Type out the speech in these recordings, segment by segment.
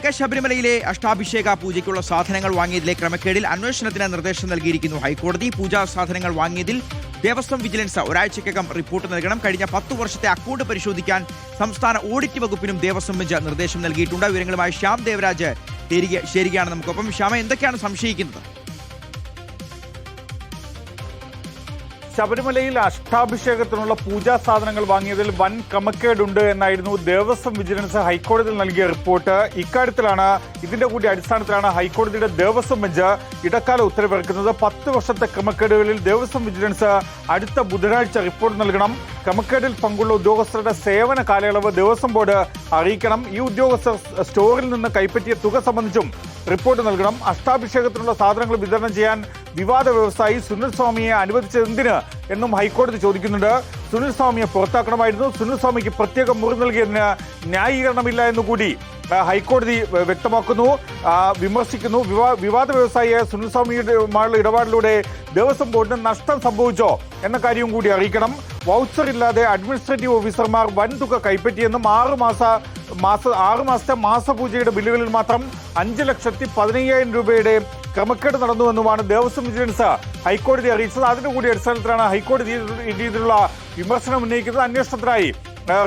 വിവരങ്ങളിലേക്ക്. ശബരിമലയിലെ അഷ്ടാഭിഷേക പൂജയ്ക്കുള്ള സാധനങ്ങൾ വാങ്ങിയതിലെ ക്രമക്കേടിൽ അന്വേഷണത്തിന് നിർദ്ദേശം നൽകിയിരിക്കുന്നു ഹൈക്കോടതി. പൂജാ സാധനങ്ങൾ വാങ്ങിയതിൽ ദേവസ്വം വിജിലൻസ് ഒരാഴ്ചയ്ക്കകം റിപ്പോർട്ട് നൽകണം. കഴിഞ്ഞ 10 വർഷത്തെ അക്കൗണ്ട് പരിശോധിക്കാൻ സംസ്ഥാന ഓഡിറ്റ് വകുപ്പിനും ദേവസ്വം ബെഞ്ച് നിർദ്ദേശം നൽകിയിട്ടുണ്ട്. വിവരങ്ങളുമായി ശ്യാം ദേവരാജ് ചേരുകയാണ് നമുക്കൊപ്പം. ശ്യാമ, എന്തൊക്കെയാണ് സംശയിക്കുന്നത്? ശബരിമലയിൽ അഷ്ടാഭിഷേകത്തിനുള്ള പൂജാ സാധനങ്ങൾ വാങ്ങിയതിൽ വൻ ക്രമക്കേടുണ്ട് എന്നായിരുന്നു ദേവസ്വം വിജിലൻസ് ഹൈക്കോടതിയിൽ നൽകിയ റിപ്പോർട്ട്. ഇക്കാര്യത്തിലാണ് ഇതിന്റെ കൂടി അടിസ്ഥാനത്തിലാണ് ഹൈക്കോടതിയുടെ ദേവസ്വം ബെഞ്ച് ഇടക്കാല ഉത്തരവിറക്കുന്നത്. 10 വർഷത്തെ ക്രമക്കേടുകളിൽ ദേവസ്വം വിജിലൻസ് അടുത്ത ബുധനാഴ്ച റിപ്പോർട്ട് നൽകണം. ക്രമക്കേടിൽ പങ്കുള്ള ഉദ്യോഗസ്ഥരുടെ സേവന കാലയളവ് ദേവസ്വം ബോർഡ് അറിയിക്കണം. ഈ ഉദ്യോഗസ്ഥർ സ്റ്റോറിൽ നിന്ന് കൈപ്പറ്റിയ തുക സംബന്ധിച്ചും റിപ്പോർട്ട് നൽകണം. അഷ്ടാഭിഷേകത്തിനുള്ള സാധനങ്ങൾ വിതരണം ചെയ്യാൻ വിവാദ വ്യവസായി സുനിൽ സ്വാമിയെ അനുവദിച്ചതെന്തിന് എന്നും ഹൈക്കോടതി ചോദിക്കുന്നുണ്ട്. സുനിൽ സ്വാമിയെ പുറത്താക്കണമായിരുന്നു. സുനിൽ സ്വാമിക്ക് പ്രത്യേക മുറി നൽകിയതിന് ന്യായീകരണമില്ല എന്നുകൂടി ഹൈക്കോടതി വ്യക്തമാക്കുന്നു, വിമർശിക്കുന്നു. വിവാദ വ്യവസായിയായ സുനിൽ സ്വാമിയുമായുള്ള ഇടപാടിലൂടെ ദേവസ്വം ബോർഡിന് നഷ്ടം സംഭവിച്ചോ എന്ന കാര്യവും കൂടി അറിയിക്കണം. വൗച്ചർ ഇല്ലാതെ അഡ്മിനിസ്ട്രേറ്റീവ് ഓഫീസർമാർ വൻതുക കൈപ്പറ്റിയെന്നും 6 മാസത്തെ മാസപൂജയുടെ ബില്ലുകളിൽ മാത്രം 5,15,000 രൂപയുടെ ക്രമക്കേട് നടന്നുവെന്നുമാണ് ദേവസ്വം വിജിലൻസ് ഹൈക്കോടതി അറിയിച്ചത്. അതിന്റെ കൂടി അടിസ്ഥാനത്തിലാണ് ഹൈക്കോടതി ഈ രീതിയിലുള്ള വിമർശനം ഉന്നയിക്കുന്നത്. അന്വേഷണത്തിനായി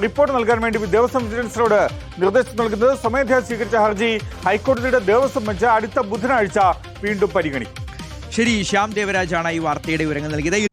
റിപ്പോർട്ട് നൽകാൻ വേണ്ടി ദേവസ്വം വിജിലൻസിനോട് നിർദ്ദേശം നൽകുന്നത്. സ്വമേധയാ സ്വീകരിച്ച ഹർജി ഹൈക്കോടതിയുടെ ദേവസ്വം ബെഞ്ച് അടുത്ത ബുധനാഴ്ച വീണ്ടും പരിഗണിക്കും. ശരി, ശ്യാം ദേവരാജാണ് ഈ വാർത്തയുടെ വിവരങ്ങൾ നൽകിയത്.